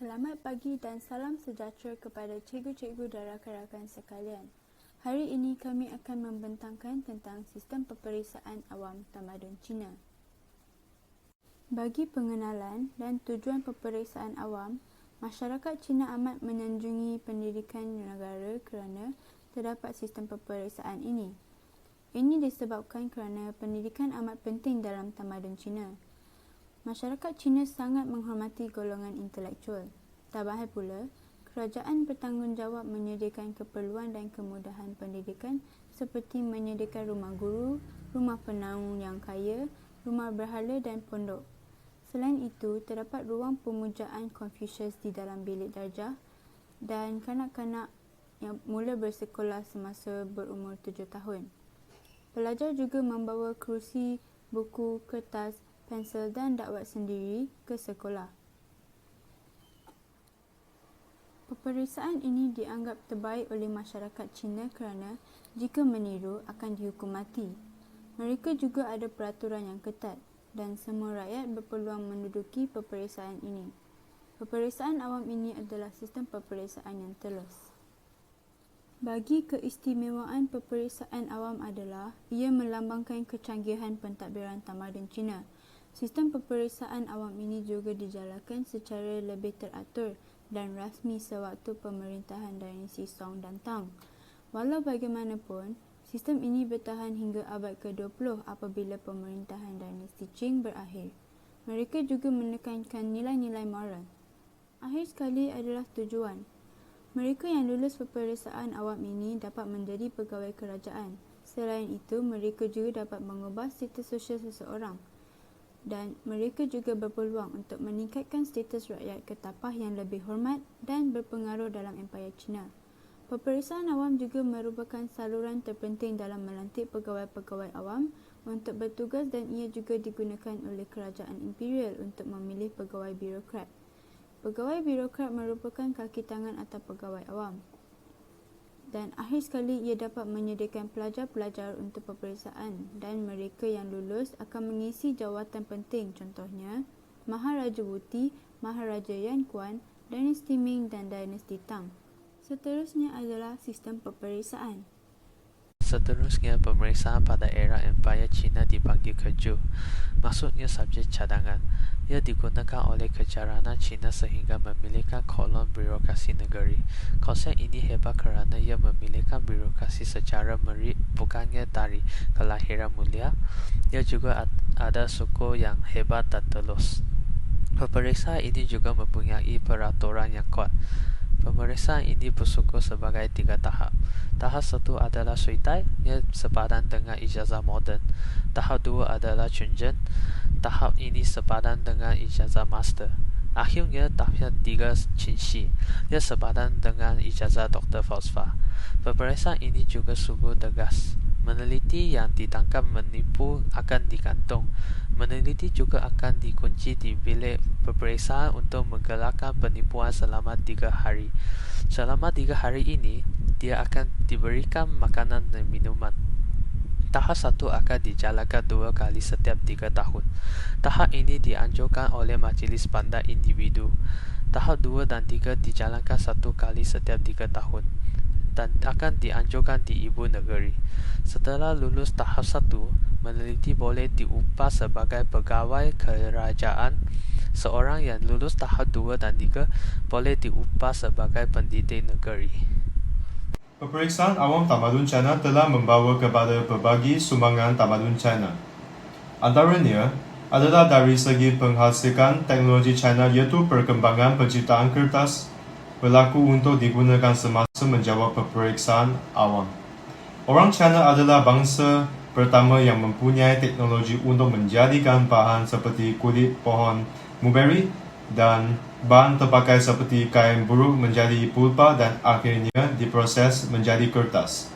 Selamat pagi dan salam sejahtera kepada cikgu-cikgu dan rakan-rakan sekalian. Hari ini kami akan membentangkan tentang sistem peperiksaan awam tamadun Cina. Bagi pengenalan dan tujuan peperiksaan awam, masyarakat Cina amat menyanjungi pendidikan negara kerana terdapat sistem peperiksaan ini. Ini disebabkan kerana pendidikan amat penting dalam tamadun Cina. Masyarakat Cina sangat menghormati golongan intelektual. Tambahal pula, kerajaan bertanggungjawab menyediakan keperluan dan kemudahan pendidikan seperti menyediakan rumah guru, rumah penaung yang kaya, rumah berhala dan pondok. Selain itu, terdapat ruang pemujaan Confucius di dalam bilik darjah dan kanak-kanak yang mula bersekolah semasa berumur 7 tahun. Pelajar juga membawa kerusi, buku, kertas, pensel dan dakwat sendiri ke sekolah. Peperiksaan ini dianggap terbaik oleh masyarakat Cina kerana jika meniru akan dihukum mati. Mereka juga ada peraturan yang ketat dan semua rakyat berpeluang menduduki peperiksaan ini. Peperiksaan awam ini adalah sistem peperiksaan yang telus. Bagi keistimewaan peperiksaan awam adalah ia melambangkan kecanggihan pentadbiran tamadun Cina. Sistem peperiksaan awam ini juga dijalankan secara lebih teratur dan rasmi sewaktu pemerintahan dinasti Song dan Tang. Walau bagaimanapun, sistem ini bertahan hingga abad ke-20 apabila pemerintahan dinasti Qing berakhir. Mereka juga menekankan nilai-nilai moral. Akhir sekali adalah tujuan. Mereka yang lulus peperiksaan awam ini dapat menjadi pegawai kerajaan. Selain itu, mereka juga dapat mengubah status sosial seseorang. Dan mereka juga berpeluang untuk meningkatkan status rakyat ke tapah yang lebih hormat dan berpengaruh dalam Empayar Cina. Peperiksaan awam juga merupakan saluran terpenting dalam melantik pegawai-pegawai awam untuk bertugas dan ia juga digunakan oleh kerajaan imperial untuk memilih pegawai birokrat. Pegawai birokrat merupakan kaki tangan atau pegawai awam. Dan akhir sekali ia dapat menyediakan pelajar-pelajar untuk peperiksaan dan mereka yang lulus akan mengisi jawatan penting contohnya Maharaja Wuti, Maharaja Yan Kuan, dinasti Ming dan dinasti Tang. Seterusnya adalah sistem peperiksaan. Seterusnya, pemeriksaan pada era Empayar Cina dipanggil keju. Maksudnya subjek cadangan. Ia digunakan oleh kejarana Cina sehingga memilihkan kolon birokrasi negeri. Konsep ini hebat kerana ia memilihkan birokrasi secara merit bukannya dari kelahiran mulia. Ia juga ada suku yang hebat dan telus. Peperiksaan ini juga mempunyai peraturan yang kuat. Pemeriksaan ini bersuku sebagai 3 tahap. Tahap 1 adalah suitai, ia sepadan dengan ijazah moden. Tahap 2 adalah cunjen. Tahap ini sepadan dengan ijazah master. Akhirnya tahap 3 cinshi, ia sepadan dengan ijazah doktor falsafah. Peperiksaan ini juga sungguh tegas. Meneliti yang ditangkap menipu akan digantung. Meneliti juga akan dikunci di bilik peperiksaan untuk menggelarkan penipuan selama 3 hari. Selama 3 hari ini, dia akan diberikan makanan dan minuman. Tahap 1 akan dijalankan 2 kali setiap 3 tahun. Tahap ini dianjurkan oleh Majlis Pandai Individu. Tahap 2 dan 3 dijalankan 1 kali setiap 3 tahun dan akan dianjurkan di ibu negeri. Setelah lulus tahap 1, meneliti boleh diupah sebagai pegawai kerajaan. Seorang yang lulus tahap 2 dan 3 boleh diupah sebagai pendidik negeri. Peperiksaan awam tamadun China telah membawa kepada pelbagai sumbangan tamadun China. Antaranya adalah dari segi penghasilan teknologi China iaitu perkembangan penciptaan kertas berlaku untuk digunakan semasa menjawab peperiksaan awam. Orang China adalah bangsa pertama yang mempunyai teknologi untuk menjadikan bahan seperti kulit pohon mulberry dan bahan terpakai seperti kain buruk menjadi pulpa dan akhirnya diproses menjadi kertas.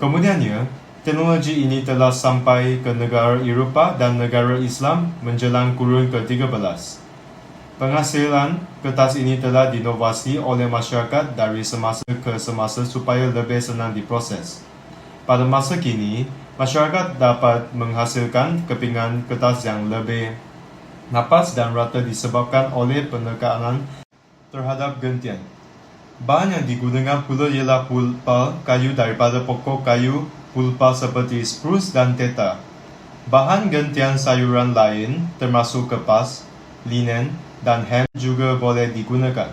Kemudiannya, teknologi ini telah sampai ke negara Eropah dan negara Islam menjelang kurun ke-13. Penghasilan kertas ini telah diinovasi oleh masyarakat dari semasa ke semasa supaya lebih senang diproses. Pada masa kini, masyarakat dapat menghasilkan kepingan kertas yang lebih napas dan rata disebabkan oleh penekanan terhadap gentian. Bahan yang digunakan pula ialah pulpa kayu daripada pokok kayu pulpa seperti spruce dan teta. Bahan gentian sayuran lain termasuk kepas, linen dan hemp juga boleh digunakan.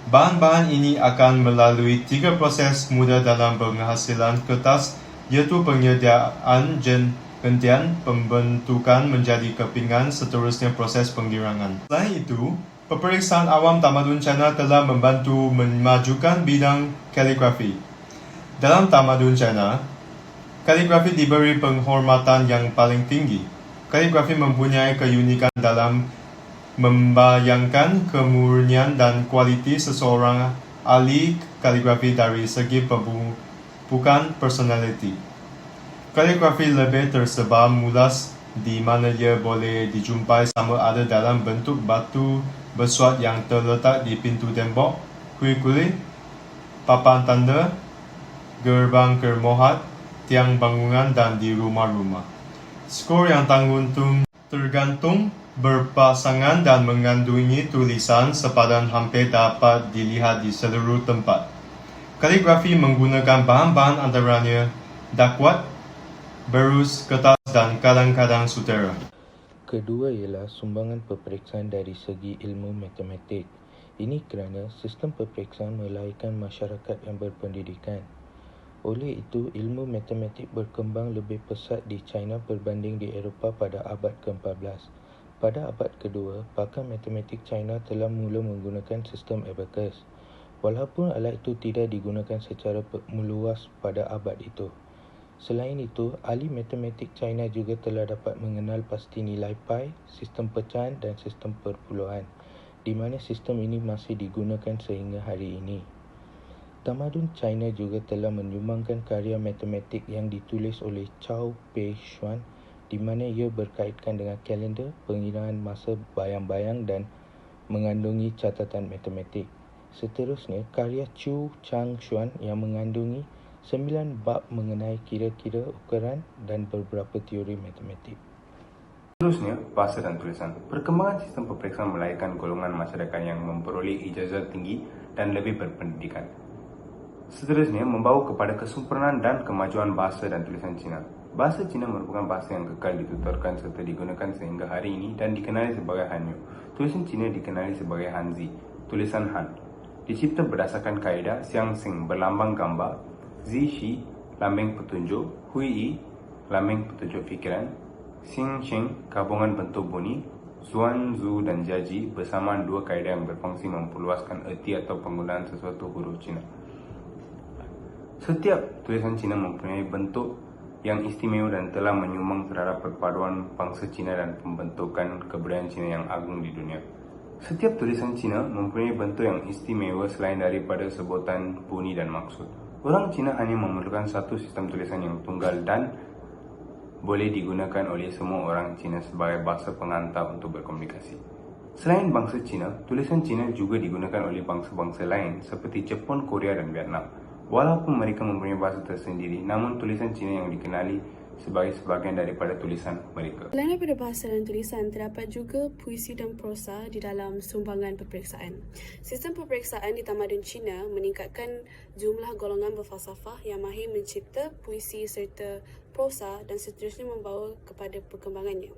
Bahan-bahan ini akan melalui 3 proses mudah dalam penghasilan kertas, iaitu penyediaan gentian, pembentukan menjadi kepingan, seterusnya proses penggirangan. Selain itu, peperiksaan awam tamadun China telah membantu memajukan bidang kaligrafi. Dalam tamadun China, kaligrafi diberi penghormatan yang paling tinggi. Kaligrafi mempunyai keunikan dalam membayangkan kemurnian dan kualiti seseorang ahli kaligrafi dari segi bukan personality. Kaligrafi lebih tersebar mulas di mana ia boleh dijumpai sama ada dalam bentuk batu bersuat yang terletak di pintu tembok, kuil-kuil, papan tanda, gerbang kermohat, tiang bangunan dan di rumah-rumah. Skor yang tergantung berpasangan dan mengandungi tulisan sepadan hampir dapat dilihat di seluruh tempat. Kaligrafi menggunakan bahan-bahan antaranya dakwat, berus, kertas dan kadang-kadang sutera. Kedua ialah sumbangan peperiksaan dari segi ilmu matematik. Ini kerana sistem peperiksaan melahirkan masyarakat yang berpendidikan. Oleh itu, ilmu matematik berkembang lebih pesat di China berbanding di Eropah pada abad ke-14. Pada abad kedua, pakar matematik China telah mula menggunakan sistem abacus. Walaupun alat itu tidak digunakan secara meluas pada abad itu. Selain itu, ahli matematik China juga telah dapat mengenal pasti nilai pi, sistem pecahan dan sistem perpuluhan, di mana sistem ini masih digunakan sehingga hari ini. Tamadun China juga telah menyumbangkan karya matematik yang ditulis oleh Cao Pei Xuan, di mana ia berkaitan dengan kalender, pengiraan masa bayang-bayang dan mengandungi catatan matematik. Seterusnya, karya Chu Chang Xuan yang mengandungi 9 bab mengenai kira-kira ukuran dan beberapa teori matematik. Seterusnya, bahasa dan tulisan. Perkembangan sistem peperiksaan melahirkan golongan masyarakat yang memperoleh ijazah tinggi dan lebih berpendidikan. Seterusnya, membawa kepada kesempurnaan dan kemajuan bahasa dan tulisan Cina. Bahasa Cina merupakan bahasa yang kekal dituturkan serta digunakan sehingga hari ini dan dikenali sebagai Hanyu. Tulisan Cina dikenali sebagai Hanzi, tulisan Han. Dicipta berdasarkan kaedah Xiang Xing berlambang gambar, Zi Shi, lambang petunjuk, Hui Yi, lambang petunjuk fikiran, Xing Xing, gabungan bentuk bunyi, Zuan Zu dan Jiaji bersamaan dua kaedah yang berfungsi memperluaskan erti atau penggunaan sesuatu huruf Cina. Setiap tulisan Cina mempunyai bentuk yang istimewa dan telah menyumbang terhadap perpaduan bangsa Cina dan pembentukan kebudayaan Cina yang agung di dunia. Setiap tulisan Cina mempunyai bentuk yang istimewa selain daripada sebutan bunyi dan maksud. Orang Cina hanya memerlukan satu sistem tulisan yang tunggal dan boleh digunakan oleh semua orang Cina sebagai bahasa pengantar untuk berkomunikasi. Selain bangsa Cina, tulisan Cina juga digunakan oleh bangsa-bangsa lain seperti Jepun, Korea dan Vietnam. Walaupun mereka mempunyai bahasa tersendiri, namun tulisan Cina yang dikenali sebagai sebahagian daripada tulisan mereka. Selain daripada bahasa dan tulisan, terdapat juga puisi dan prosa di dalam sumbangan peperiksaan. Sistem peperiksaan di tamadun Cina meningkatkan jumlah golongan berfalsafah yang mahir mencipta puisi serta prosa dan seterusnya membawa kepada perkembangannya.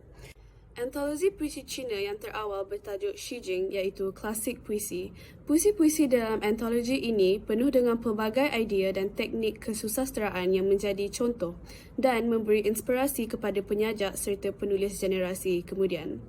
Antologi puisi Cina yang terawal bertajuk Shijing iaitu klasik puisi. Puisi-puisi dalam antologi ini penuh dengan pelbagai idea dan teknik kesusasteraan yang menjadi contoh dan memberi inspirasi kepada penyajak serta penulis generasi kemudian.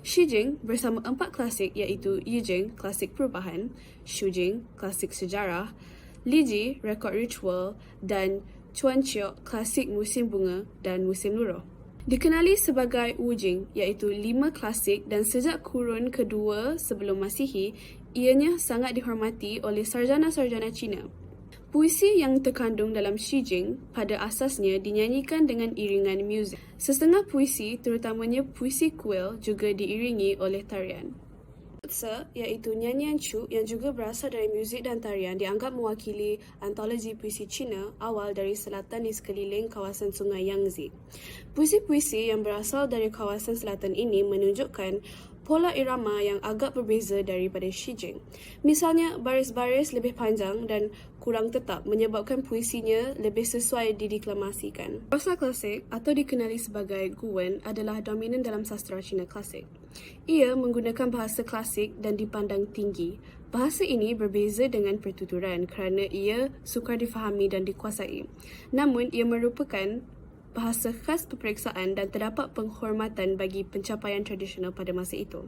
Shijing bersama 4 klasik iaitu Yijing, klasik perubahan, Shujing, klasik sejarah, Liji, rekod ritual dan Chuanqiu, klasik musim bunga dan musim luruh. Dikenali sebagai Wujing iaitu 5 klasik dan sejak kurun kedua sebelum Masihi, ianya sangat dihormati oleh sarjana-sarjana Cina. Puisi yang terkandung dalam Shijing pada asasnya dinyanyikan dengan iringan muzik. Setengah puisi, terutamanya puisi kuil, juga diiringi oleh tarian. Tse iaitu nyanyian Chu yang juga berasal dari muzik dan tarian dianggap mewakili antologi puisi Cina awal dari selatan di sekeliling kawasan sungai Yangtze. Puisi-puisi yang berasal dari kawasan selatan ini menunjukkan pola irama yang agak berbeza daripada Shijing. Misalnya, baris-baris lebih panjang dan kurang tetap menyebabkan puisinya lebih sesuai dideklamasikan. Prosa klasik atau dikenali sebagai Guwen adalah dominan dalam sastra Cina klasik. Ia menggunakan bahasa klasik dan dipandang tinggi. Bahasa ini berbeza dengan pertuturan kerana ia sukar difahami dan dikuasai. Namun, ia merupakan bahasa khas peperiksaan dan terdapat penghormatan bagi pencapaian tradisional pada masa itu.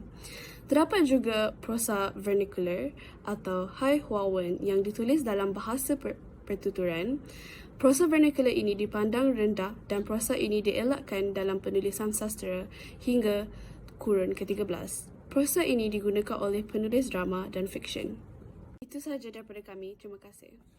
Terdapat juga prosa vernacular atau Hai Hua Wen yang ditulis dalam bahasa pertuturan. Prosa vernacular ini dipandang rendah dan prosa ini dielakkan dalam penulisan sastra hingga kurun ke-13. Prosa ini digunakan oleh penulis drama dan fiksyen. Itu sahaja daripada kami. Terima kasih.